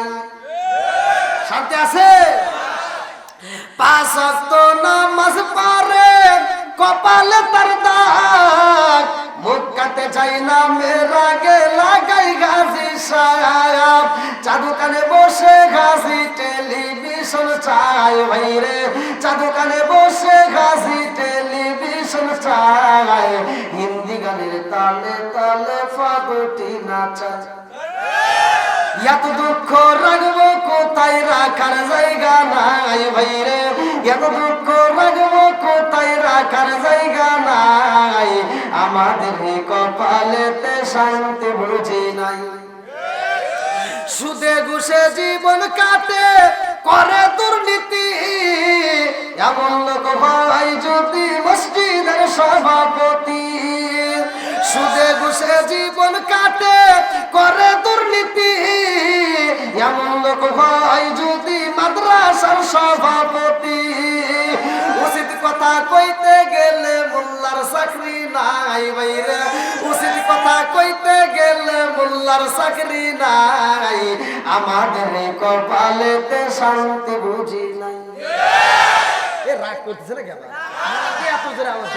নাই। শান্তি আছে? 5 ওয়াক্ত নামাজ পড়ে কপালে তার দাগ, মক্কাতে যাই না মেরাগে লাগাই গাজী সাহেব, চাঁদ কানে বসে গাজী টেলিভিশন চাই ভাইরে, চাঁদ কানে বসে গাজী টেলিভিশন চাই, হিন্দি গানের তালে তালে ফাগটি নাচায়। এত দুঃখ রাখবো কোথায় রাখার জায়গা নাই ভাইরে, এত দুঃখ রাখবো কোথায় রাখার জায়গা নাই, আমাদের কপালেতে শান্তি বুঝি নাই। সুদে ঘুষে জীবন কাটে করে দুর্নীতি, এমন লোক ভাই যদি মসজিদের সভাপতি। সুদে ঘুষে জীবন কাটে করে দুর্নীতি, এমন লোক ভাই যদি মাদ্রাসার সভাপতি। উচিত কথা কইতে গেলে মোল্লার চাকরি নাই ভাইরে, উচিত কথা কইতে গেলে মোল্লার চাকরি নাই, আমাদের কপালেতে শান্তি বুঝি নাই। রাগ করতেছে না কেন? এত জোরে আওয়াজ